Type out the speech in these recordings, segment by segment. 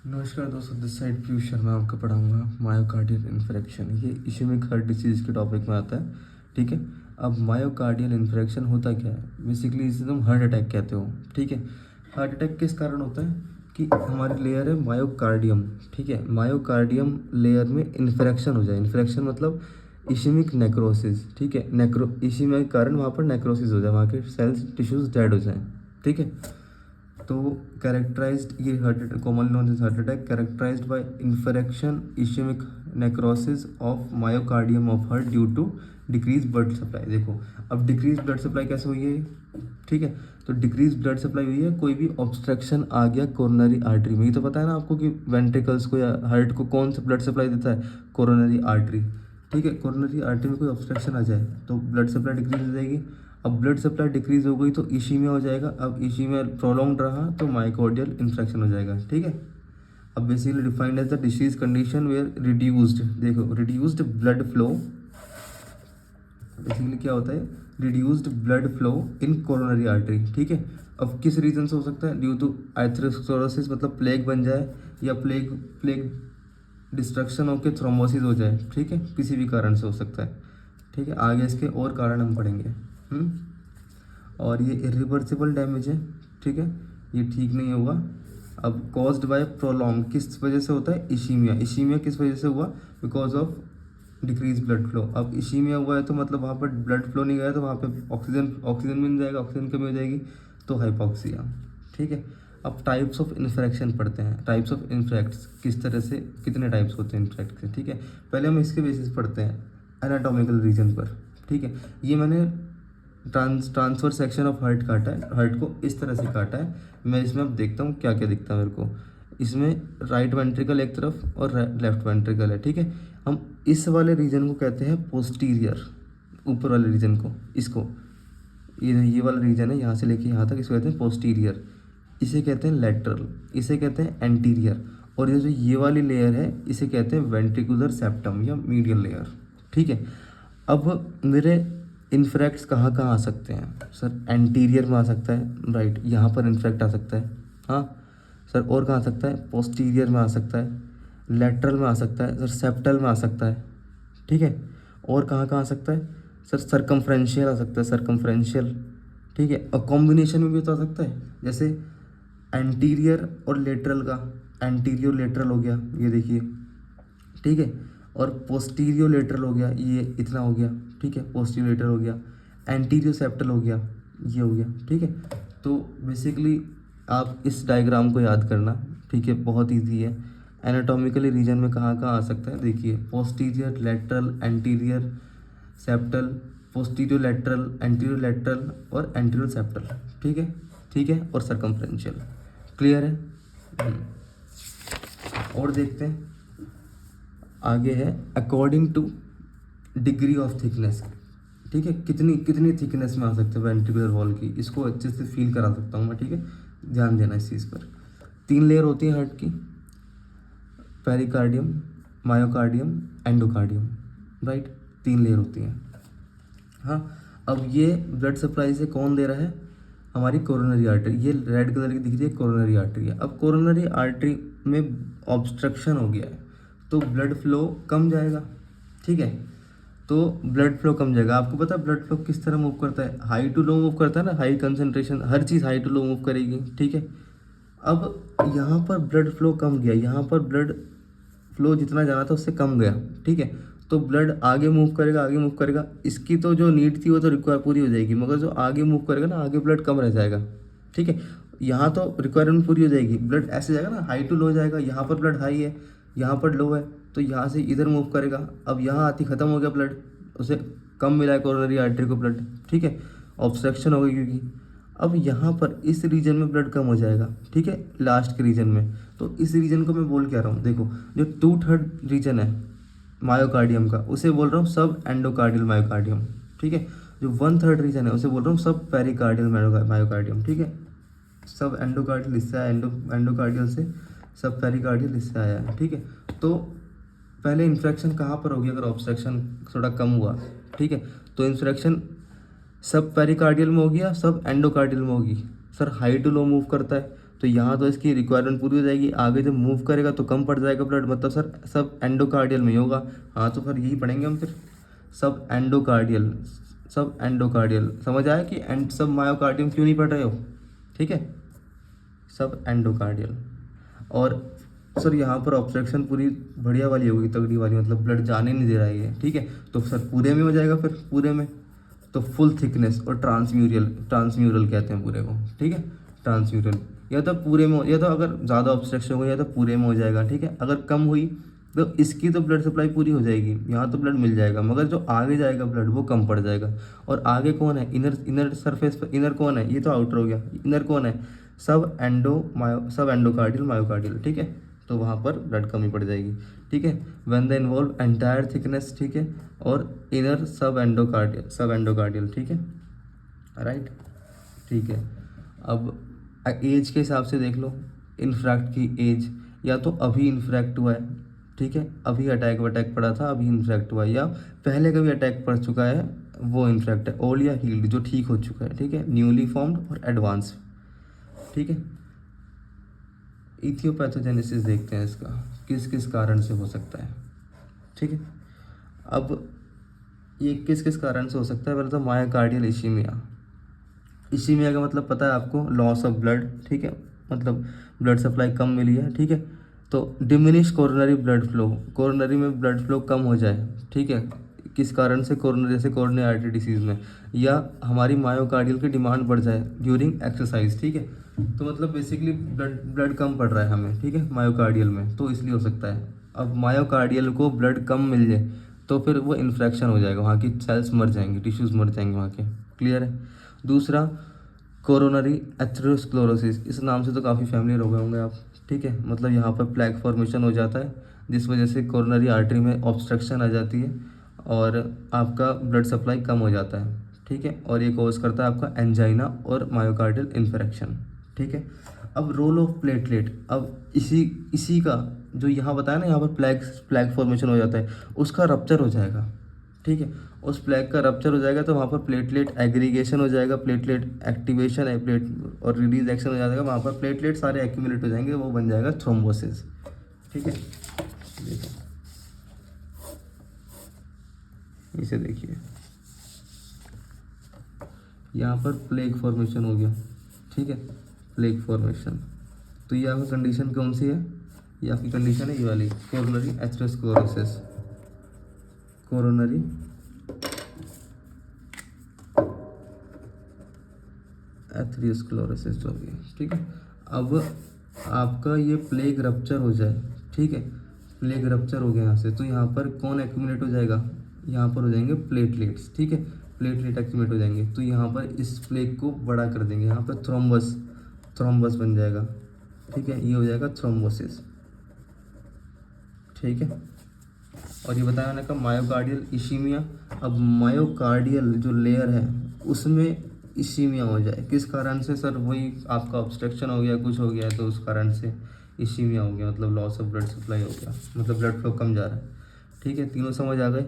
नमस्कार दोस्तों, this side Piyush Sharma आपको पढ़ाऊंगा मायोकार्डियल इन्फ्रेक्शन। ये इश्यूमिक हार्ट डिसीज़ के टॉपिक में आता है। ठीक है। अब मायोकार्डियल इन्फ्रेक्शन होता क्या है? बेसिकली इसे तुम हार्ट अटैक कहते हो। ठीक है। हार्ट अटैक किस कारण होता है कि हमारी लेयर है मायोकार्डियम। ठीक है। मायोकार्डियम लेयर में इन्फ्रेक्शन हो जाए। इन्फ्रेक्शन मतलब इश्यूमिक नेक्रोसिस। ठीक है। इश्यूमिया के कारण वहाँ पर नेक्रोसिस हो जाए, वहाँ के सेल्स टिश्यूज डेड हो जाएँ। ठीक है। तो कैरेक्टराइज्ड, ये heart common known as heart attack, characterized by infection ischemic necrosis of myocardium of heart due to decrease blood supply. देखो, अब डिक्रीज ब्लड सप्लाई कैसे हुई है? ठीक है। तो डिक्रीज ब्लड सप्लाई हुई है, कोई भी ऑब्स्ट्रक्शन आ गया कोरोनरी आर्टरी में। ये तो पता है ना आपको कि वेंट्रिकल्स को या हार्ट को कौन सा ब्लड सप्लाई देता है? Coronary artery. ठीक है। कोरोनरी आर्टरी में कोई ऑब्स्ट्रक्शन आ जाए तो ब्लड सप्लाई डिक्रीज हो जाएगी। अब ब्लड सप्लाई डिक्रीज हो गई तो इश्यूमिया हो जाएगा। अब इश्यूमिया प्रोलॉन्ग्ड रहा तो मायोकार्डियल इन्फेक्शन हो जाएगा। ठीक है। अब basically defined as the disease condition where reduced, देखो रिड्यूस्ड ब्लड फ्लो, बेसिकली क्या होता है? Reduced blood flow in coronary artery. ठीक है। अब किस रीजन से हो सकता है? ड्यू टू एथेरोस्क्लेरोसिस, मतलब प्लेग बन जाए, या प्लेग प्लेग डिस्ट्रक्शन होकर थ्रोम्बोसिस हो जाए। ठीक है। किसी भी कारण से हो सकता है। ठीक है। आगे इसके और कारण हम पढ़ेंगे। और ये इरिवर्सिबल डैमेज है। ठीक है। ये ठीक नहीं होगा। अब कॉज्ड बाय प्रोलॉन्ग, किस वजह से होता है? इश्यूमिया। इश्यूमिया किस वजह से हुआ? Because of decrease blood flow. अब इश्यूमिया हुआ है तो मतलब वहाँ पर ब्लड फ्लो नहीं गया, तो वहाँ पे ऑक्सीजन मिल जाएगा, ऑक्सीजन कमी हो जाएगी तो हाइपोक्सिया। ठीक है। अब टाइप्स ऑफ इन्फेक्शन पढ़ते हैं। टाइप्स ऑफ इन्फेक्ट्स किस तरह से, कितने टाइप्स होते हैं इन्फेक्ट के। ठीक है। पहले हम इसके बेसिस पढ़ते हैं एनाटॉमिकल रीजन पर। ठीक है। ये मैंने ट्रांसफर सेक्शन ऑफ हार्ट काटा है, हार्ट को इस तरह से काटा है। मैं इसमें अब देखता हूँ क्या क्या दिखता है मेरे को। इसमें राइट वेंट्रिकल एक तरफ और लेफ्ट वेंट्रिकल है। ठीक है। हम इस वाले रीजन को कहते हैं पोस्टीरियर, ऊपर वाले रीजन को, इसको, ये वाला रीजन है यहाँ से लेके यहाँ तक, इसको कहते हैं पोस्टीरियर। इसे कहते हैं लेटरल, इसे कहते हैं एंटीरियर। और ये जो ये वाली लेयर है इसे कहते हैं वेंट्रिकुलर सेप्टम या मीडियल लेयर। ठीक है। अब मेरे इन्फ्रेक्ट्स कहाँ कहाँ आ सकते हैं? सर एंटीरियर में आ सकता है, राइट, यहाँ पर इन्फ्रेक्ट आ सकता है। हाँ सर, और कहाँ आ सकता है? पोस्टीरियर में आ सकता है, लेटरल में आ सकता है, सर सेप्टल में आ सकता है। ठीक है। और कहाँ कहाँ आ सकता है? सर सरकमफ्रेंशियल आ सकता है, सरकमफ्रेंशियल। ठीक है। और कॉम्बिनेशन में भी तो आ सकता है, जैसे एंटीरियर और लेटरल का, एंटीरियर लेटरल हो गया, ये देखिए। ठीक है। और पोस्टीरियो लेटरल हो गया, ये इतना हो गया। ठीक है। पोस्टीरियो लेटरल हो गया, एंटीरियो सेप्टल हो गया, ये हो गया। ठीक है। तो बेसिकली आप इस डायग्राम को याद करना। ठीक है। बहुत इजी है। एनाटॉमिकली रीजन में कहाँ कहाँ आ सकता है, देखिए, posterior, lateral, anterior, septal, postero lateral, antero lateral और एंटीरियो सेप्टल। ठीक है। ठीक है। और सरकमफ्रेंशियल। क्लियर है? और देखते हैं आगे है according two degree of thickness. ठीक है। कितनी कितनी थिकनेस में आ सकते हैं वेंट्रिकुलर वॉल की, इसको अच्छे से फील करा सकता हूँ मैं। ठीक है। ध्यान देना इस चीज़ पर। 3 लेयर होती है हार्ट की, pericardium, myocardium, endocardium, right. 3 layer होती हैं। हाँ। अब ये ब्लड सप्लाई से कौन दे रहा है? हमारी कोरोनरी आर्टरी। ये रेड कलर की दिख रही है, कोरोनरी आर्टरी है। अब कोरोनरी आर्टरी में ऑब्स्ट्रक्शन हो गया है तो ब्लड फ्लो कम जाएगा। ठीक है। तो ब्लड फ्लो कम जाएगा। आपको पता है ब्लड फ्लो किस तरह मूव करता है? हाई टू लो मूव करता है ना, हाई कंसंट्रेशन, हर चीज़ हाई टू लो मूव करेगी। ठीक है। अब यहाँ पर ब्लड फ्लो कम गया, यहाँ पर ब्लड फ्लो जितना जाना था उससे कम गया। ठीक है। तो ब्लड आगे मूव करेगा, आगे मूव करेगा, इसकी तो जो नीड थी वो तो रिक्वायर पूरी हो जाएगी, मगर जो आगे मूव करेगा ना, आगे ब्लड कम रह जाएगा। ठीक है। यहाँ तो रिक्वायरमेंट पूरी हो जाएगी, ब्लड ऐसे जाएगा ना, हाई टू लो जाएगा। यहाँ पर ब्लड हाई है, यहाँ पर लो है, तो यहाँ से इधर मूव करेगा। अब यहाँ आती ख़त्म हो गया ब्लड, उसे कम मिला है कोरोनरी आर्टरी को ब्लड। ठीक है। ऑब्स्ट्रक्शन हो गई क्योंकि। अब यहाँ पर इस रीजन में ब्लड कम हो जाएगा। ठीक है। लास्ट के रीजन में। तो इस रीजन को मैं बोल क्या रहा हूँ, देखो, जो 2/3 रीजन है मायोकार्डियम का, उसे बोल रहा हूँ सब एंडोकार्डियल मायोकार्डियम। ठीक है। जो 1/3 रीजन है उसे बोल रहा हूँ सब पेरिकार्डियल मायोकार्डियम। ठीक है। सब एंडोकार्डियल हिस्सा है, एंडोकार्डियल से सब पेरिकार्डियल हिस्सा आया है। ठीक है। तो पहले इन्फ्रेक्शन कहाँ पर होगी? अगर ऑब्स्ट्रक्शन थोड़ा कम हुआ, ठीक है, तो इन्फ्रेक्शन सब पेरिकार्डियल में होगी या सब एंडोकार्डियल में होगी? Sir high to low move करता है, तो तो यहाँ तो इसकी रिक्वायरमेंट पूरी हो जाएगी, आगे जब मूव करेगा तो कम पड़ जाएगा ब्लड, मतलब सर सब एंडोकार्डियल में ही होगा। हाँ तो फिर यही पढ़ेंगे हम फिर, सब एंडोकार्डियल, सब एंडोकार्डियल। समझ आया कि एंड सब मायोकार्डियम क्यों नहीं पढ़ रहे हो, ठीक है, सब एंडोकार्डियल। और सर यहाँ पर ऑब्स्ट्रक्शन पूरी बढ़िया वाली होगी, तगड़ी वाली, मतलब ब्लड जाने नहीं दे रहा है ये, ठीक है, तो सर पूरे में हो जाएगा, फिर पूरे में तो फुल थिकनेस और ट्रांसम्यूरल, ट्रांसम्यूरल कहते हैं पूरे को, ठीक है, ट्रांसम्यूरल। या तो पूरे में, या तो अगर ज़्यादा ऑब्स्ट्रक्शन हो या तो पूरे में हो जाएगा, ठीक है। अगर कम हुई तो इसकी तो ब्लड सप्लाई पूरी हो जाएगी, यहाँ तो ब्लड मिल जाएगा, मगर जो आगे जाएगा ब्लड वो कम पड़ जाएगा। और आगे कौन है, इनर, इनर सरफेस पर इनर कौन है, ये तो आउटर हो गया, इनर कौन है, सब एंडोकार्डियल मायोकार्डियल, ठीक है, तो वहाँ पर ब्लड कमी पड़ जाएगी, ठीक है। When the involve entire thickness, ठीक है, और इनर सब एंडोकार्डियल, ठीक है, राइट, ठीक है। अब एज के हिसाब से देख लो, इन्फ्रैक्ट की एज, या तो अभी इन्फ्रैक्ट हुआ है, ठीक है, अभी अटैक वटैक पड़ा था अभी इन्फ्रैक्ट हुआ है, या पहले कभी अटैक पड़ चुका है वो इन्फ्रैक्ट है। ओल्ड या हील्ड, जो ठीक हो चुका है, ठीक है, न्यूली फॉर्म्ड और एडवांस, ठीक है। इथियोपैथोजेनेसिस देखते हैं इसका, किस किस कारण से हो सकता है, ठीक है। अब ये किस किस कारण से हो सकता है, पहले तो मायोकार्डियल इश्यमिया। इश्यमिया का मतलब पता है आपको, लॉस ऑफ ब्लड, ठीक है, मतलब ब्लड सप्लाई कम मिली है, ठीक है, तो diminish coronary blood flow, coronary में ब्लड फ्लो कम हो जाए, ठीक है, किस कारण से, कोरोनरी, जैसे कोरोनरी आर्टरी डिसीज में, या हमारी मायोकार्डियल की डिमांड बढ़ जाए ड्यूरिंग एक्सरसाइज, ठीक है, तो मतलब बेसिकली ब्लड कम पड़ रहा है हमें, ठीक है, मायोकार्डियल में, तो इसलिए हो सकता है। अब मायोकार्डियल को ब्लड कम मिल जाए तो फिर वो इन्फ्रेक्शन हो जाएगा, वहाँ की सेल्स मर जाएंगी, टिश्यूज़ मर जाएंगे वहाँ के, क्लियर है। दूसरा, कोरोनरी एथेरोस्क्लेरोसिस, इस नाम से तो काफ़ी फैमिलियर हो गए होंगे आप, ठीक है, मतलब यहाँ पर प्लैक फॉर्मेशन हो जाता है जिस वजह से कोरोनरी आर्टरी में ऑब्स्ट्रक्शन आ जाती है और आपका ब्लड सप्लाई कम हो जाता है, ठीक है, और ये कॉज करता है आपका एंजाइना और मायोकार्डियल इन्फेक्शन, ठीक है। अब रोल ऑफ प्लेटलेट, अब इसी का जो यहाँ बताया ना, यहाँ पर प्लैक फॉर्मेशन हो जाता है, उसका रप्चर हो जाएगा, ठीक है, उस प्लैक का रप्चर हो जाएगा तो वहाँ पर प्लेटलेट एग्रीगेशन हो जाएगा, प्लेटलेट एक्टिवेशन है, प्लेट और रिलीज एक्शन हो जाएगा, वहाँ पर प्लेटलेट सारे एक्यूमुलेट हो जाएंगे, वो बन जाएगा थ्रोम्बोसिस, ठीक है। देखो इसे देखिए, यहाँ पर प्लेग फॉर्मेशन हो गया, ठीक है, प्लेग फॉर्मेशन, तो ये आपकी कंडीशन कौन सी है, ये आपकी कंडीशन है ये वाली, कोरोनरी एथेरोस्क्लेरोसिस, कोरोनरी एथेरोस्क्लेरोसिस जो होगी, ठीक है। अब आपका ये प्लेग रप्चर हो जाए, ठीक है, प्लेग रप्चर हो गया यहाँ से, तो यहाँ पर कौन एक्यूमुलेट हो जाएगा, यहाँ पर हो जाएंगे प्लेटलेट्स, ठीक है, प्लेटलेट एक्यूमुलेट हो जाएंगे, तो यहाँ पर इस प्लेग को बड़ा कर देंगे, यहाँ पर थ्रोम्बस बन जाएगा, ठीक है, ये हो जाएगा थ्रोम्बोसिस, ठीक है। और ये बताया मैंने का मायोकार्डियल इश्यमिया, अब मायोकार्डियल जो लेयर है उसमें इश्यमिया हो जाए, किस कारण से सर, वही आपका ऑब्स्ट्रक्शन हो गया, कुछ हो गया तो उस कारण से इश्यमिया हो गया, मतलब लॉस ऑफ ब्लड सप्लाई हो गया, मतलब ब्लड फ्लो कम जा रहा है, ठीक है, तीनों समझ आ गए।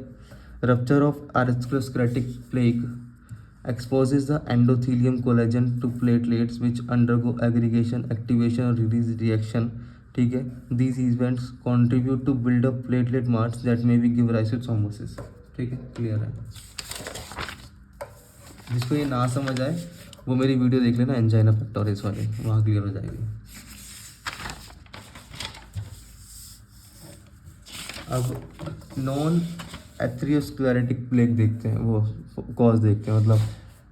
Rupture of atherosclerotic plaque exposes the endothelium collagen to platelets which undergo aggregation, activation और release reaction, ठीक है, these events contribute to build up platelet mass that may be give rise to thrombosis, ठीक है, clear है। जिसको ये ना समझ आए वो मेरी वीडियो देख लेना एंजाइना पेक्टोरिस वाली, वहाँ क्लियर हो जाएगी। अब नॉन एथेरोस्क्लेरोटिक प्लेग देखते हैं, वो कॉज देखते हैं, मतलब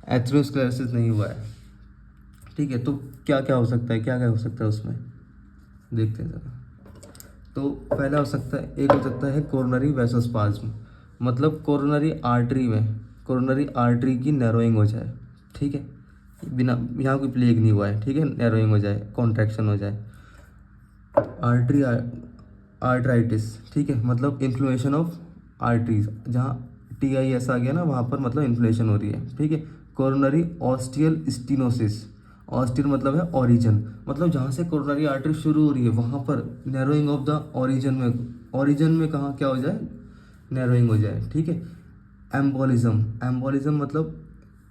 एथेरोस्क्लेरोसिस नहीं हुआ है, ठीक है, तो क्या क्या हो सकता है, क्या क्या हो सकता है उसमें देखते हैं ज़रा। तो पहला हो सकता है, एक हो सकता है कोरोनरी वैसोस्पाज्म, मतलब कोरोनरी आर्टरी की नैरोइंग हो जाए, ठीक है, बिना यहाँ कोई प्लेग नहीं हुआ है, ठीक है, नैरोइंग हो जाए, कॉन्ट्रैक्शन हो जाए। आर्टरी आर्टराइटिस, ठीक है, मतलब इन्फ्लेमेशन ऑफ आर्टरीज, जहाँ TIS आ गया ना वहाँ पर मतलब इन्फ्लेमेशन हो रही है, ठीक है। कोरोनरी ऑस्टियल स्टीनोसिस, ऑस्टियल मतलब है ओरिजिन, मतलब जहाँ से कोरोनरी आर्टरी शुरू हो रही है वहाँ पर नैरोइंग ऑफ द ओरिजिन में कहाँ क्या हो जाए, नैरोइंग हो जाए, ठीक है। एम्बोलिज्म मतलब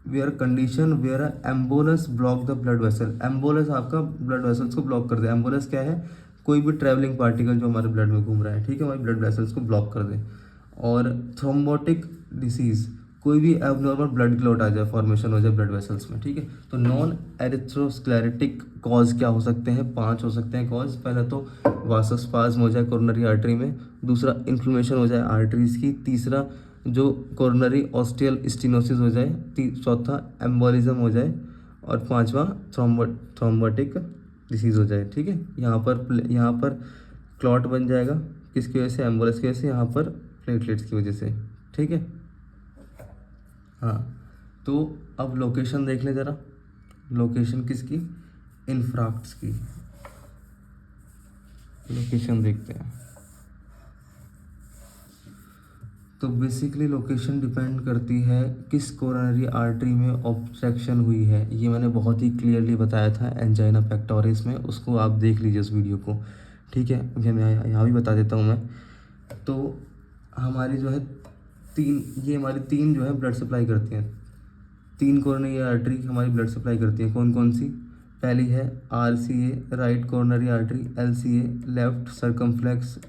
where condition where embolus block the blood vessel. Embolus आपका ब्लड वेसल्स को ब्लॉक कर दे। एम्बोलस क्या है? कोई भी ट्रैवलिंग पार्टिकल जो हमारे ब्लड में घूम रहा है, ठीक है, हमारे ब्लड वेसल्स को ब्लॉक कर दे। और थ्रोम्बोटिक डिसीज, कोई भी एबनॉर्मल ब्लड क्लॉट आ जाए, फॉर्मेशन हो जाए ब्लड वेसल्स में, ठीक है। तो नॉन एरिथ्रोस्क्लेरोटिक कॉज क्या हो सकते हैं? 5 हो सकते हैं कॉज। पहला तो वासोस्पाज्म हो जाए कोरोनरी आर्टरी में, दूसरा इन्फ्लेमेशन हो जाए आर्टरीज की, तीसरा जो कोरोनरी ऑस्टियल स्टेनोसिस हो जाए, चौथा एम्बोलिज्म हो जाए, और पांचवा थ्रोम्बोटिक डिसीज हो जाए, ठीक है। यहाँ पर क्लॉट बन जाएगा, किसकी वजह से? एम्बोलस की वजह से, यहाँ पर प्लेटलेट्स की वजह से, ठीक है। हाँ, तो अब लोकेशन देख ले ज़रा। लोकेशन किसकी? इन्फ्राक्ट्स की लोकेशन देखते हैं। तो बेसिकली लोकेशन डिपेंड करती है किस कोरोनरी आर्टरी में ऑब्स्ट्रक्शन हुई है। ये मैंने बहुत ही क्लियरली बताया था एंजाइना पेक्टोरिस में, उसको आप देख लीजिए उस वीडियो को, ठीक है। अभी मैं यहाँ भी बता देता हूँ मैं। तो हमारी जो है ये हमारी तीन जो है ब्लड सप्लाई करती हैं। 3 कोरोनरी आर्टरी हमारी ब्लड सप्लाई करती है। कौन कौन सी? पहली है RCA right coronary artery, LCA left circumflex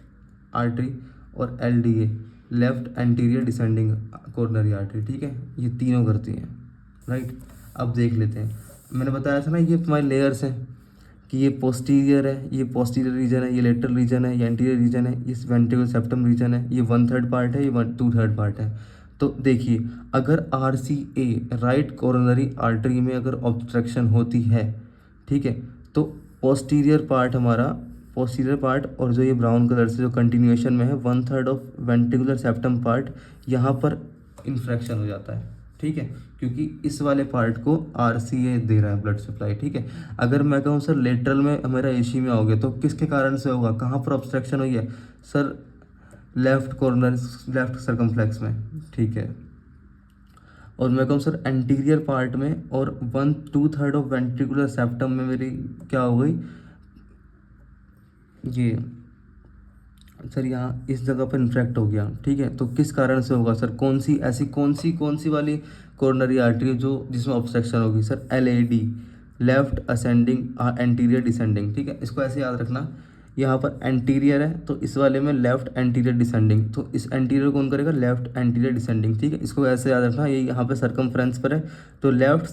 artery, और LDA left anterior descending coronary artery, ठीक है। ये तीनों करती हैं, राइट। अब देख लेते हैं, मैंने बताया था ना ये हमारे लेयर्स हैं कि ये पोस्टीरियर है, ये पोस्टीरियर रीजन है, ये लेटरल रीजन है, ये एंटीरियर रीजन है, ये वेंट्रिकुलर सेप्टम रीजन है, ये 1/3 पार्ट है, ये 2/3 पार्ट है। तो देखिए, अगर RCA राइट कोरोनरी आर्टरी में अगर ऑब्स्ट्रक्शन होती है, ठीक है, तो पोस्टीरियर पार्ट हमारा, पोस्टीरियर पार्ट और जो ये ब्राउन कलर से जो कंटिन्यूएशन में है 1/3 ऑफ वेंट्रिकुलर सेप्टम पार्ट, यहाँ पर इन्फ्रैक्शन हो जाता है, ठीक है, क्योंकि इस वाले पार्ट को RCA दे रहा है ब्लड सप्लाई, ठीक है। अगर मैं कहूँ सर लेटरल में हमारा AC में आओगे तो किसके कारण से होगा? कहाँ पर ऑब्स्ट्रक्शन हुई है? Sir left corner, left circumflex में, ठीक है। और मैं कहूँ सर एंटीरियर पार्ट में और 1/2 ऑफ वेंट्रिकुलर सेप्टम में मेरी क्या हो गई? ये सर यहाँ इस जगह पर इन्फेक्ट हो गया, ठीक है। तो किस कारण से होगा सर? कौन सी वाली कोरोनरी आर्टरी जो जिसमें ऑब्स्ट्रक्शन होगी? Sir LAD left ascending anterior descending, ठीक है। इसको ऐसे याद रखना, यहाँ पर एंटीरियर है तो इस वाले में लेफ्ट एंटीरियर डिसेंडिंग, तो इस एंटीरियर कौन करेगा? लेफ्ट एंटीरियर डिसेंडिंग, ठीक है। इसको ऐसे याद रखना, ये यहाँ पे सर्कमफ्रेंस पर है तो लेफ्ट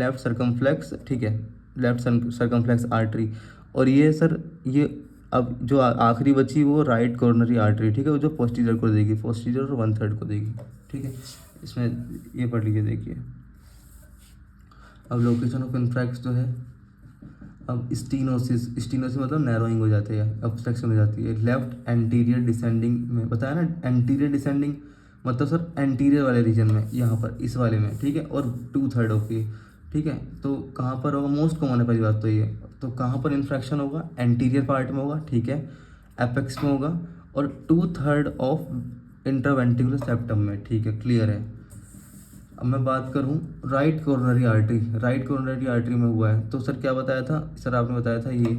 सर्कमफ्लेक्स, ठीक है, लेफ्ट सर्कमफ्लेक्स आर्टरी। और ये सर ये अब जो आखिरी बची वो राइट कोरोनरी आर्टरी, ठीक है, वो जो पोस्टीरियर को देगी, पोस्टीरियर और 1/3 को देगी, ठीक है। इसमें ये पढ़ लीजिए, देखिए। अब लोकेशन ऑफ इन्फ्रैक्ट्स जो है, अब स्टीनोसिस मतलब नैरोइंग हो जाती है, ऑब्स्ट्रक्शन हो जाती है लेफ्ट एंटीरियर डिसेंडिंग में, बताया ना एंटीरियर डिसेंडिंग मतलब सर एंटीरियर वाले रीजन में, यहाँ पर इस वाले में, ठीक है, और 2/3 ऑफ ये, ठीक है। तो कहाँ पर होगा? मोस्ट कॉमन है पहली बात तो ये। तो कहाँ पर इन्फ्रैक्शन होगा? एंटीरियर पार्ट में होगा, ठीक है, एपेक्स में होगा, और 2/3 ऑफ इंटरवेंट्रिकुलर सेप्टम में, ठीक है, क्लियर है। अब मैं बात करूं राइट कोरोनरी आर्टरी में हुआ है तो सर क्या बताया था सर? आपने बताया था ये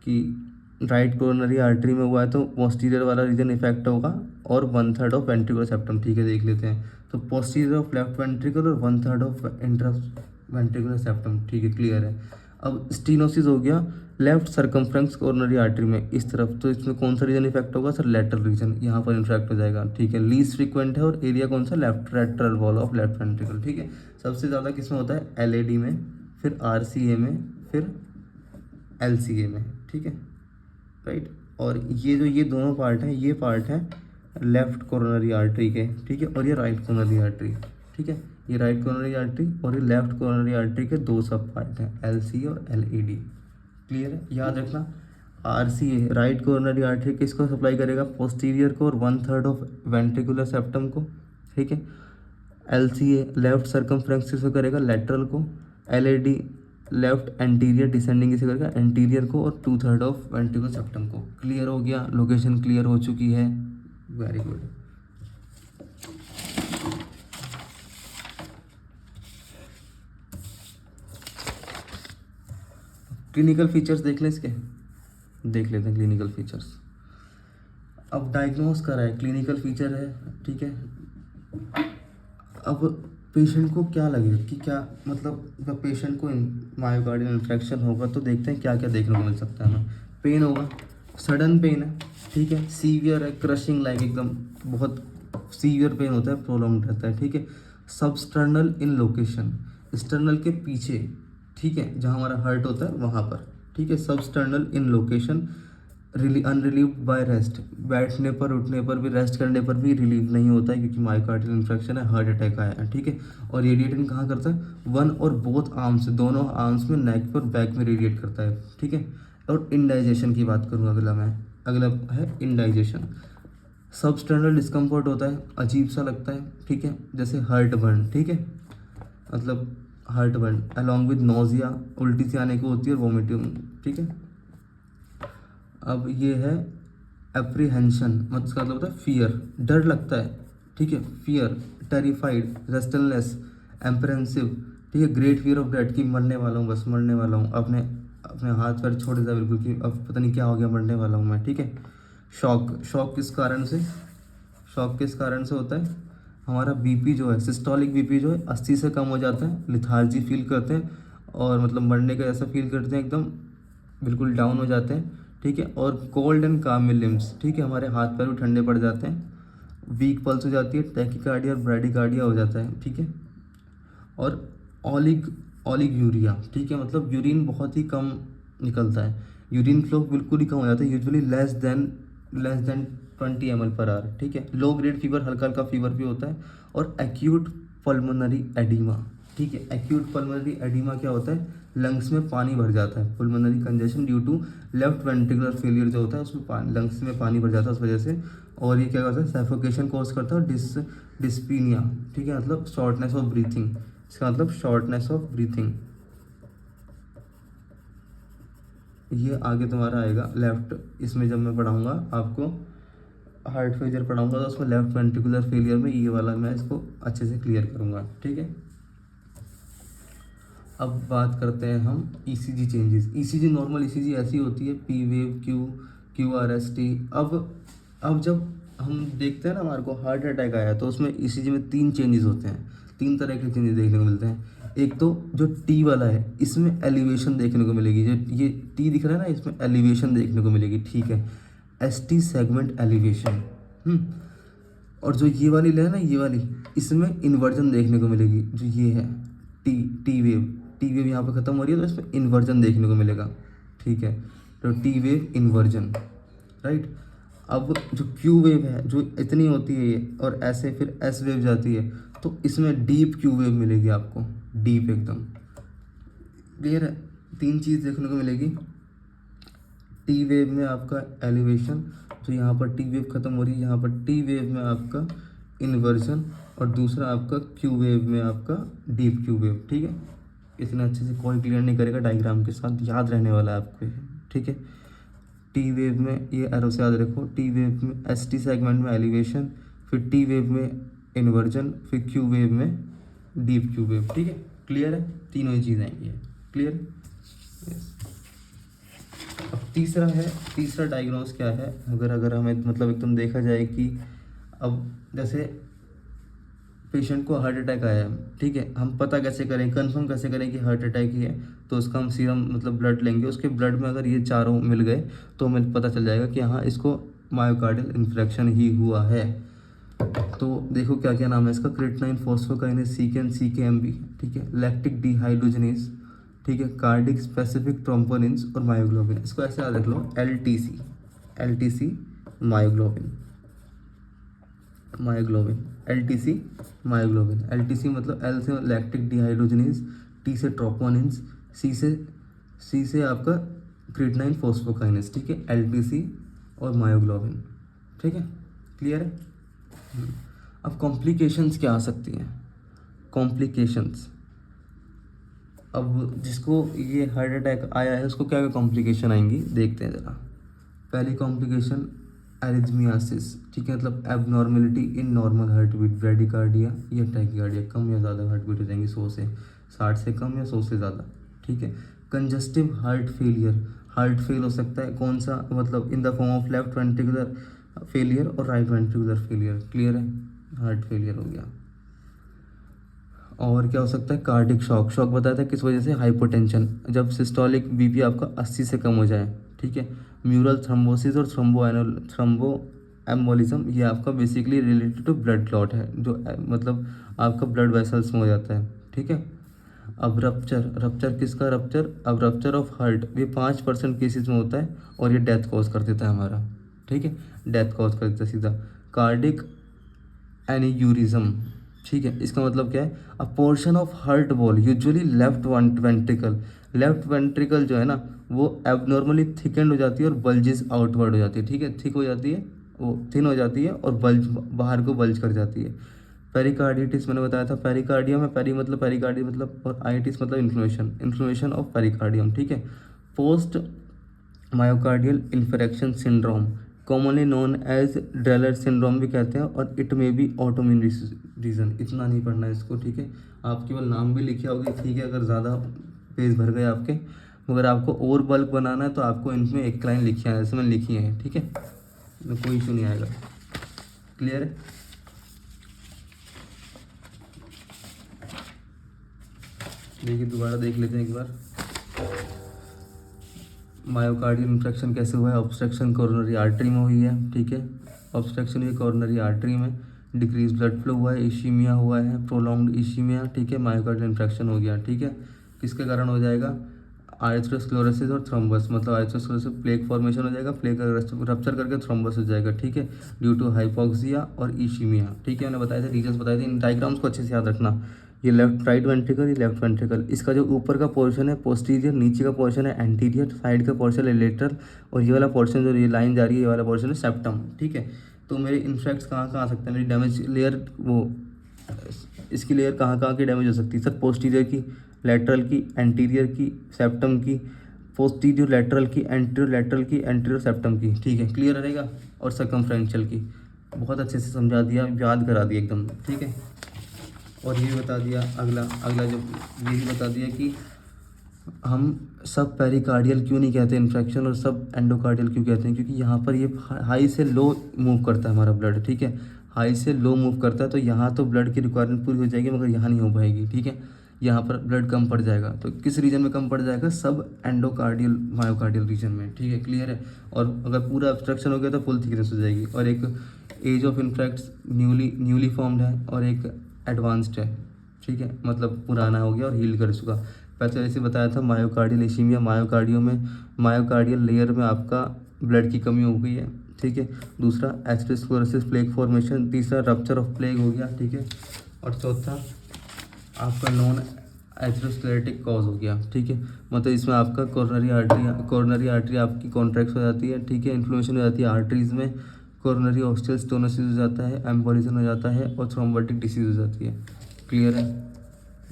कि राइट कोरोनरी आर्टरी में हुआ है तो पोस्टीरियर वाला रीजन इफेक्ट होगा और 1/3 ऑफ वेंट्रिकुलर सेप्टम, ठीक है, देख लेते हैं। तो पोस्टीरियर ऑफ लेफ्ट वेंट्रिकल और 1/3 ऑफ इंटर वेंट्रिकुलर सेप्टम, ठीक है, क्लियर है। अब स्टीनोसिस हो गया लेफ्ट सर्कमफ्रेंस कोरोनरी आर्टरी में इस तरफ, तो इसमें कौन सा रीजन इफेक्ट होगा? सर लेटरल रीजन, यहाँ पर इन्फेक्ट हो जाएगा, ठीक है। लीस्ट फ्रीक्वेंट है और एरिया कौन सा? Left lateral wall of left ventricle, ठीक है। सबसे ज़्यादा किसमें होता है? LAD में, फिर RCA में, फिर LCA में, ठीक है, राइट। और ये दोनों पार्ट हैं, ये पार्ट है लेफ्ट कोरोनरी आर्टरी के, ठीक है, और ये राइट कोरोनरी आर्टरी, ठीक है। ये राइट कोरोनरी आर्टरी और ये लेफ्ट कोरोनरी आर्टरी के 2 सब पार्ट हैं, LCA और LAD, क्लियर है। याद रखना RCA राइट कोरोनरी आर्टरी किसको सप्लाई करेगा? पोस्टीरियर को और 1/3 ऑफ वेंट्रिकुलर सेप्टम को, ठीक है। LCA लेफ्ट सर्कमफ्रेंस से करेगा लेटरल को, LAD लेफ्ट एंटीरियर डिसेंडिंग से करेगा एंटीरियर को, और 2/3 ऑफ वेंट्रिकुलर सेप्टम को। क्लियर हो गया? लोकेशन क्लियर हो चुकी है, वेरी गुड। क्लिनिकल फीचर्स देख लें इसके, देख लेते हैं क्लिनिकल फीचर्स। अब डायग्नोस करा है, क्लिनिकल फीचर है, ठीक है। अब पेशेंट को क्या लगेगा कि क्या मतलब जब पेशेंट को मायोकार्डियल इन्फेक्शन होगा तो देखते हैं क्या क्या देखने को मिल सकता है हमें। पेन होगा, सडन पेन है, ठीक है, सीवियर है, क्रशिंग लाइक एकदम बहुत सीवियर पेन होता है, प्रोलॉन्ग रहता है, ठीक है। सबस्टर्नल इन लोकेशन, स्टर्नल के पीछे, ठीक है, जहाँ हमारा हार्ट होता है वहाँ पर, ठीक है। सबस्टर्नल इन लोकेशन, अनरिलीव्ड बाय रेस्ट, बैठने पर उठने पर भी रेस्ट करने पर भी रिलीव नहीं होता है क्योंकि मायोकार्डियल इन्फेक्शन है, हार्ट अटैक आया है, ठीक है। और रेडिएटिंग कहाँ करता है, वन और बोथ आर्म्स, दोनों आर्म्स में, नेक पर, बैक में रेडिएट करता है, ठीक है। और इंडाइजेशन की बात करूँ अगला है इंडाइजेशन। सबस्टर्नल डिस्कम्फर्ट होता है, अजीब सा लगता है, ठीक है, जैसे हार्ट बर्न, ठीक है, मतलब heart burn along with nausea, उल्टी सी आने की होती है और वॉमिटिंग, ठीक है। अब ये है एप्रीहेंशन, मतलब इसका मतलब होता है फियर, डर लगता है, ठीक है, फियर, टेरिफाइड, रेस्टलेस, एम्परेंसिव, ठीक है, ग्रेट फियर ऑफ डेथ कि मरने वाला हूँ, बस मरने वाला हूँ, अपने अपने हाथ पैर छोड़ देता बिल्कुल कि अब पता नहीं क्या हो गया, मरने वाला हूँ मैं, ठीक है। शॉक, शॉक किस कारण से, शॉक किस कारण से होता है, हमारा बीपी जो है, सिस्टोलिक बीपी जो है 80 से कम हो जाता है, लिथार्जी फील करते हैं और मतलब मरने का ऐसा फील करते हैं, एकदम बिल्कुल डाउन हो जाते हैं, ठीक है। और कोल्ड एंड काम लिम्स, ठीक है, हमारे हाथ पैर भी ठंडे पड़ जाते हैं, वीक पल्स हो जाती है, टैकीकार्डिया और ब्रैडीकार्डिया हो जाता है, ठीक है। और ऑलिग यूरिया, ठीक है, मतलब यूरिन बहुत ही कम निकलता है, यूरिन फ्लो बिल्कुल ही कम हो जाता है, यूजुअली लेस देन 20 ml/h, ठीक है। लो ग्रेड फीवर, हल्का हल्का फीवर भी होता है। और एक्यूट पल्मोनरी एडिमा, ठीक है, एक्यूट पल्मोनरी एडिमा क्या होता है, लंग्स में पानी भर जाता है, pulmonary congestion due to left ventricular failure जो होता है उसमें लंग्स में पानी भर जाता है उस वजह से। और ये क्या करता है, सफोकेशन कॉज करता है, डिस्पीनिया, ठीक है, मतलब शॉर्टनेस ऑफ ब्रीथिंग, इसका मतलब शॉर्टनेस ऑफ ब्रीथिंग। ये आगे तुम्हारा आएगा लेफ्ट, इसमें जब मैं पढ़ाऊंगा आपको हार्ट फेलियर पढ़ाऊंगा तो उसमें लेफ्ट वेंट्रिकुलर फेलियर में ये वाला मैं इसको अच्छे से क्लियर करूंगा, ठीक है। अब बात करते हैं हम ECG changes. ECG normal ECG ऐसी होती है, P wave, Q R S T. अब जब हम देखते हैं ना हमारे को हार्ट अटैक आया तो उसमें ईसीजी में 3 चेंजेस होते हैं, 3 तरह के चेंजेस देखने को मिलते हैं। एक तो जो टी वाला है इसमें एलिवेशन देखने को मिलेगी, जो ये टी दिख रहा है ना इसमें एलिवेशन देखने को मिलेगी, ठीक है, एसटी सेगमेंट एलिवेशन। और जो ये वाली है ना, ये वाली, इसमें इन्वर्जन देखने को मिलेगी, जो ये है T T wave, T wave यहाँ पे ख़त्म हो रही है तो इसमें इन्वर्जन देखने को मिलेगा, ठीक है। तो टी वेव इन्वर्जन, राइट। अब जो क्यू वेव है जो इतनी होती है ये, और ऐसे फिर एस वेव जाती है, तो इसमें डीप क्यू वेव मिलेगी आपको, डीप एकदम, क्लियर है। 3 चीज़ देखने को मिलेगी, टी वेव में आपका एलिवेशन, तो यहाँ पर टी वेव खत्म हो रही है, यहाँ पर टी वेव में आपका इन्वर्जन, और दूसरा आपका क्यू वेव में आपका डीप क्यू वेव, ठीक है। इतना अच्छे से कोई क्लियर नहीं करेगा, डायग्राम के साथ याद रहने वाला है आपको, ठीक है। टी वेव में ये एरो से याद रखो, टी वेव में एस टी सेगमेंट में एलिवेशन, फिर टी वेव में इन्वर्जन, फिर क्यू वेव में डीप क्यू वेव, ठीक है। क्लियर है, तीनों ही चीज़ें आएंगी, क्लियर। यस। अब तीसरा डायग्नोस क्या है, अगर हमें मतलब एकदम देखा जाए कि अब जैसे पेशेंट को हार्ट अटैक आया है, ठीक है, हम पता कैसे करें, कंफर्म कैसे करें कि हार्ट अटैक ही है, तो उसका हम सीरम मतलब ब्लड लेंगे, उसके ब्लड में अगर ये चारों मिल गए तो हमें पता चल जाएगा कि हाँ इसको मायोकार्डियल इन्फेक्शन ही हुआ है। तो देखो क्या क्या नाम है इसका, क्रिएटिनिन फॉस्फोकाइनेज, CKMB, ठीक है, लैक्टिक डिहाइड्रोजनेज, ठीक है, कार्डिक स्पेसिफिक ट्रोम्पोनिन्स और मायोग्लोबिन। इसको ऐसे याद रख लो, LTC myoglobin, LTC myoglobin. LTC मतलब L से लैक्टिक डिहाइड्रोजनेज, T से ट्रोपोनिन्स, C से आपका क्रिएटिनिन फॉस्फोकाइनेज, ठीक है, LTC और मायोग्लोबिन, ठीक है, क्लियर है। अब कॉम्प्लिकेशंस क्या आ सकती हैं, कॉम्प्लिकेशंस, अब जिसको ये हार्ट अटैक आया है उसको क्या क्या कॉम्प्लिकेशन आएंगी देखते हैं ज़रा। पहली कॉम्प्लिकेशन एरिथमियासिस, ठीक है, मतलब abnormality in normal heart beat, bradycardia या टैकीकार्डिया, कम या ज़्यादा हार्ट बीट हो जाएंगी, 100 से 60 से कम या 100 से ज़्यादा, ठीक है। Congestive heart failure, heart fail हो सकता है, कौन सा, मतलब in the form of left ventricular failure और राइट वेंट्रिकुलर फेलियर, क्लियर है, हार्ट फेलियर हो गया। और क्या हो सकता है, कार्डिक शॉक। शॉक बताया था किस वजह से, हाइपोटेंशन, जब सिस्टोलिक बीपी आपका 80 से कम हो जाए, ठीक है। म्यूरल थ्रोम्बोसिस और थ्रोम्बो एम्बोलिज्म, ये आपका basically related to blood clot है, जो मतलब आपका ब्लड वेसल्स में हो जाता है, ठीक है। अब रप्चर, रप्चर किसका, रप्चर, अब रप्चर ऑफ हार्ट, ये 5% केसेस में होता है और ये डेथ कॉज कर देता है हमारा, ठीक है, डेथ कॉज कर देता है सीधा। कार्डिक एन्यूरिज्म, ठीक है, इसका मतलब क्या है, अ portion of heart wall usually left ventricle, left ventricle जो है ना वो एबनॉर्मली थिकेंड हो जाती है और बल्जेस आउटवर्ड हो जाती है, ठीक है, थिक हो जाती है, वो थिन हो जाती है और बल्ज बाहर को बल्ज कर जाती है। पेरिकार्डिटिस मैंने बताया था, पेरिकार्डियम है, पेरी मतलब पेरिकार्डियम मतलब, और आइटिस मतलब इन्फ्लेमेशन, इन्फ्लेमेशन ऑफ पेरिकार्डियम, ठीक है। Post myocardial infection syndrome, commonly known as Dressler syndrome भी कहते हैं, और इट में बी ऑटोइम्यून रीजन। इतना नहीं पढ़ना है इसको, ठीक है, आप केवल नाम भी लिखे होगे, ठीक है, अगर ज़्यादा पेज भर गए आपके, मगर आपको और बल्क बनाना है तो आपको इनमें एक लाइन लिखी है, ऐसे मैंने लिखी है, ठीक है, तो कोई इशू नहीं आएगा। क्लियर है। देखिए दोबारा देख लेते हैं एक बार। मायोकार्डियल इंफ्रेक्शन कैसे हुआ है, ऑब्स्ट्रक्शन कोरोनरी आर्टरी में हुई है, ठीक है, ऑब्स्ट्रक्शन हुई कोरोनरी आर्टरी में, डिक्रीज ब्लड फ्लो हुआ है, इशीमिया हुआ है, प्रोलॉन्ग्ड इशीमिया, ठीक है, मायोकार्डियल इंफ्रेक्शन हो गया, ठीक है। किसके कारण हो जाएगा, आर्थरोस्क्लेरोसिस और थ्रोम्बस, मतलब आर्थरोस्क्लेरोसिस प्लेक फॉर्मेशन हो जाएगा, प्लेक रप्चर करके थ्रोम्बस हो जाएगा, ठीक है, ड्यू टू हाइपोक्सिया और इशीमिया, ठीक है, मैंने बताया था, रीजन्स बताए थे, इन डायग्राम्स को अच्छे से याद रखना। ये लेफ्ट राइट वेंट्रिकल, ये लेफ्ट वेंट्रिकल, इसका जो ऊपर का पोर्शन है पोस्टीरियर, नीचे का पोर्शन है एंटीरियर, साइड का पोर्शन है लेटरल, और ये वाला पोर्शन जो ये लाइन जा रही है, ये वाला पोर्शन है सेप्टम, ठीक है। तो मेरे इन्फेक्ट्स कहाँ कहाँ आ सकते हैं, मेरी डैमेज लेयर, वो इसकी लेयर कहाँ कहाँ की डैमेज हो सकती है सर, पोस्टीरियर की, लेटरल की, एंटीरियर की, सेप्टम की, पोस्टीरियर लेटरल की, एंटीरियर लेटरल की, एंटीरियर सेप्टम की, ठीक है, क्लियर रहेगा, और सर्कमफ्रेंशियल की। बहुत अच्छे से समझा दिया, याद करा दिया एकदम, ठीक है। और ये बता दिया, अगला अगला जो ये भी बता दिया कि हम सब पेरिकार्डियल क्यों नहीं कहते इन्फेक्शन, और सब एंडोकार्डियल क्यों कहते हैं, क्योंकि यहाँ पर ये हाई से लो मूव करता है हमारा ब्लड, ठीक है, हाई से लो मूव करता है, तो यहाँ तो ब्लड की रिक्वायरमेंट पूरी हो जाएगी, मगर यहाँ नहीं हो पाएगी, ठीक है, यहाँ पर ब्लड कम पड़ जाएगा। तो किस रीजन में कम पड़ जाएगा, सब एंडोकार्डियल मायोकार्डियल रीजन में, ठीक है, क्लियर है। और अगर पूरा ऑब्स्ट्रक्शन हो गया तो फुल थिकनेस हो जाएगी, और एक age of infects newly formed है, और एक एडवांस्ड है, ठीक है, मतलब पुराना हो गया और हील कर चुका। पहले जैसे बताया था मायोकार्डियल इशीमिया, मायोकार्डियल लेयर में आपका ब्लड की कमी हो गई है, ठीक है। दूसरा एथेरोस्क्लेरोसिस प्लेग फॉर्मेशन, तीसरा रप्चर ऑफ प्लेग हो गया, ठीक है, और चौथा आपका नॉन एथेरोस्क्लेरोटिक कॉज हो गया, ठीक है, मतलब इसमें आपका कोरोनरी आर्टरी आपकी कॉन्ट्रैक्ट हो जाती है, ठीक है, इन्फ्लेमेशन हो जाती है आर्टरीज में, कोरोनरी ऑस्टियल स्टोनोसिस हो जाता है, एम्बोलिज्म हो जाता है, और थ्रोम्बोटिक डिसीज हो जाती है। क्लियर है,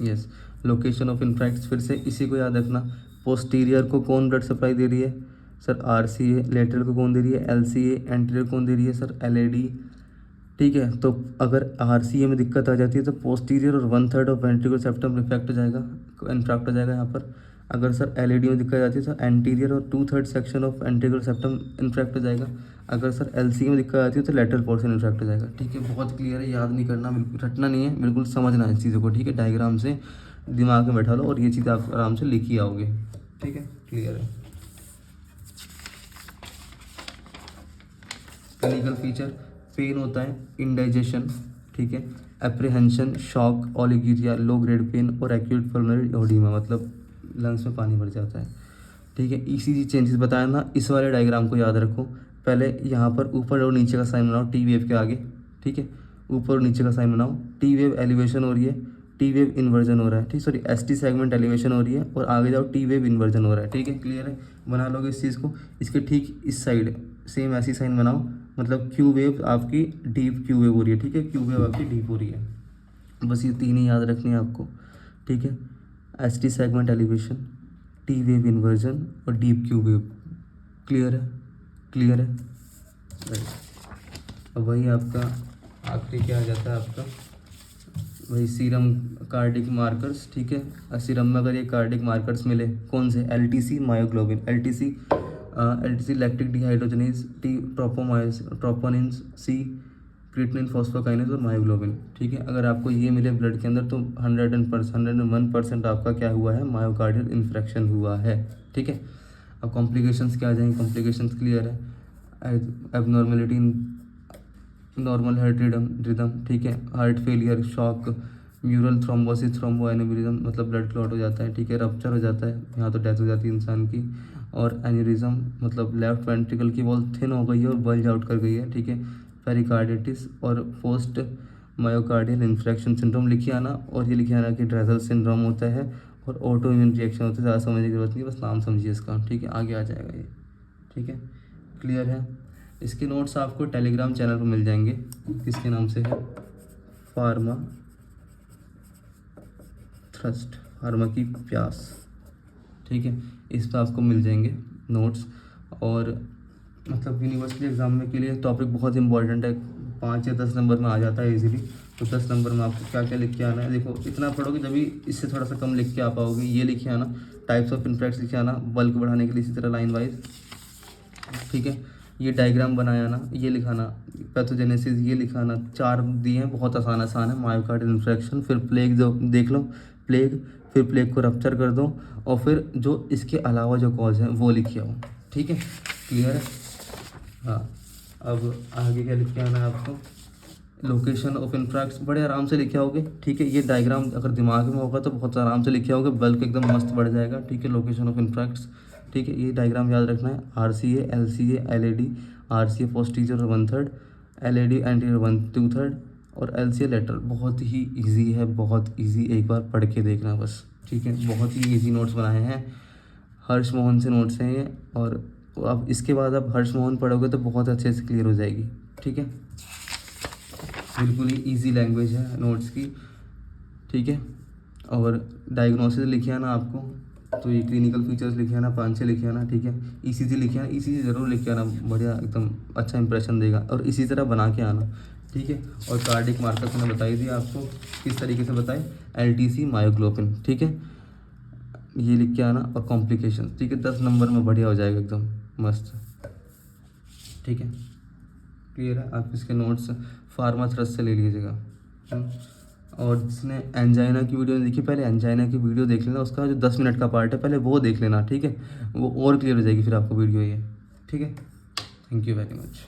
यस। लोकेशन ऑफ इन्फेक्ट्स, फिर से इसी को याद रखना। पोस्टीरियर को कौन ब्लड सप्लाई दे रही है सर, RCA, लेटरल को कौन दे रही है, LCA, एंटीरियर कौन दे रही है सर, LAD, ठीक है। तो अगर RCA में दिक्कत आ जाती है तो पोस्टीरियर और 1/3 ऑफ वेंट्रिकल सेप्टम इन्फेक्ट हो जाएगा, यहाँ पर। अगर सर LAD में दिक्कत आती है तो एंटीरियर और 2/3 section of ventricle septum infect हो जाएगा। अगर सर LCA में दिक्कत आती है तो लेटरल पोर्शन इन्फेक्ट हो जाएगा, ठीक है। बहुत क्लियर है, याद नहीं करना, बिल्कुल रटना नहीं है, बिल्कुल समझना है इस चीज़ों को, ठीक है, डायग्राम से दिमाग में बैठा लो और ये चीज़ आप आराम से लिख ही आओगे, ठीक है, क्लियर है। क्लिनिकल फीचर, पेन होता है, इंडाइजेशन, ठीक है, apprehension, shock, oliguria, low grade pain, और एक्यूट पल्मोनरी एडिमा, मतलब लंग्स में पानी भर जाता है, ठीक है। ECG चेंजेस बताया ना, इस वाले डायग्राम को याद रखो। पहले यहाँ पर ऊपर और नीचे का साइन बनाओ टी वेव के आगे, ठीक है, ऊपर और नीचे का साइन बनाओ। टी वेव एलिवेशन हो रही है, टी वेव इन्वर्जन हो रहा है, ठीक, सॉरी ST सेगमेंट एलिवेशन हो रही है, और आगे जाओ टी वेव इन्वर्जन हो रहा है, ठीक है, क्लियर है। बना लोगे इस चीज़ को, इसके ठीक इस साइड सेम ऐसी साइन बनाओ, मतलब क्यू वेव आपकी डीप क्यू वेव हो रही है, ठीक है, क्यू वेव आपकी डीप हो रही है। बस ये तीन ही याद रखनी है आपको, ठीक है, ST segment elevation, T wave inversion और डीप क्यू वेव। क्लियर है, क्लियर है, राइट। अब वही आपका आखिरी क्या आ जाता है आपका, वही सीरम कार्डिक मार्कर्स, ठीक है। सीरम में अगर ये कार्डिक मार्कर्स मिले, कौन से, LTC myoglobin, LTC lactic dehydrogenase, T troponin C, creatinine, phosphokinase और मायोग्लोबिन। ठीक है, अगर आपको ये मिले ब्लड के अंदर तो 101% आपका क्या हुआ है, मायोकार्डियल इन्फ्रेक्शन हुआ है। ठीक है, अब कॉम्प्लिकेशंस क्या आ जाएंगे, कॉम्प्लिकेशंस क्लियर है, abnormality in normal heart rhythm. ठीक है, heart failure, shock, mural thrombosis, thromboembolism मतलब ब्लड क्लॉट हो जाता है। ठीक है, रप्चर हो जाता है, यहाँ तो डेथ हो जाती है इंसान की। और एन्यूरिज्म मतलब लेफ्ट वेंट्रिकल की वॉल थिन हो गई है और बल्ज आउट कर गई है। ठीक है, पेरिकार्डिटिस और पोस्ट मायोकार्डियल इन्फ्रेक्शन सिंड्रोम लिखिए आना, और ये लिखिए आना कि ड्रेजल सिंड्रोम होता है और ऑटो इम्यून रिएक्शन होता है। ज़्यादा समझने की जरूरत नहीं, बस नाम समझिए इसका। ठीक है, आगे आ जाएगा ये। ठीक है, क्लियर है। इसके नोट्स आपको टेलीग्राम चैनल पर मिल जाएंगे, किसके नाम से है, फार्मा थ्रस्ट, फार्मा की प्यास। ठीक है, इस पर आपको मिल जाएंगे नोट्स। और मतलब यूनिवर्सिटी एग्ज़ाम में के लिए टॉपिक बहुत इंपॉर्टेंट है, 5 या 10 नंबर में आ जाता है इजीली। तो 10 नंबर में आपको क्या क्या लिख के आना है, देखो इतना पढ़ोगे तभी इससे थोड़ा सा कम लिख के आ पाओगे। ये लिखे आना, टाइप्स ऑफ इन्फ्रेक्ट्स लिखे आना, बल्क बढ़ाने के लिए इसी तरह लाइन वाइज। ठीक है, ये डायग्राम बनाया ना, ये लिखाना, पैथोजेनेसिस ये लिखाना, 4 दिए हैं, बहुत आसान आसान है। मायोकार्डियल इन्फ्रेक्शन, फिर प्लेग जो देख लो, प्लेग, फिर प्लेग को रप्चर कर दो, और फिर जो इसके अलावा जो कॉज हैं वो लिखिए आओ। ठीक है, क्लियर है। हाँ, अब आगे क्या लिख के आना है आपको, लोकेशन ऑफ इन्फ्रेक्ट्स बड़े आराम से लिखे आओगे। ठीक है, ये डायग्राम अगर दिमाग में होगा तो बहुत आराम से लिखे आओगे, बल्क एकदम मस्त बढ़ जाएगा। ठीक है, लोकेशन ऑफ इन्फ्रेक्ट्स। ठीक है, ये डायग्राम याद रखना है, RCA, LCA, LAD, RCA posterior 1/3, LAD anterior 1/2, और LCA लेटरल। बहुत ही इजी है, बहुत इजी, एक बार पढ़ के देखना बस। ठीक है, बहुत ही इजी नोट्स बनाए हैं, हर्ष मोहन से नोट्स हैं ये। और अब इसके बाद आप हर्ष मोहन पढ़ोगे तो बहुत अच्छे से क्लियर हो जाएगी। ठीक है, बिल्कुल ही इजी लैंग्वेज है नोट्स की। ठीक है, और डायग्नोसिस लिखे आना आपको, तो ये क्लिनिकल फीचर्स लिखे आना, 5-6 लिखे आना। ठीक है, ECG लिखे आना, ECG ज़रूर लिखे आना, बढ़िया एकदम अच्छा इंप्रेशन देगा, और इसी तरह बना के आना। ठीक है, और कार्डिक मार्कर्स मैंने बताई दिया आपको किस तरीके से बताए, LTC, मायोग्लोबिन। ठीक है, ये लिख के आना, और कॉम्प्लिकेशन। ठीक है, 10 नंबर में बढ़िया हो जाएगा एकदम मस्त। ठीक है, क्लियर है। आप इसके नोट्स फार्मा थ्रस्ट से ले लीजिएगा। और जिसने एंजाइना की वीडियो नहीं देखी, पहले एंजाइना की वीडियो देख लेना, उसका जो 10 मिनट का पार्ट है पहले वो देख लेना। ठीक है, वो और क्लियर हो जाएगी फिर आपको वीडियो ये। ठीक है, थैंक यू वेरी मच।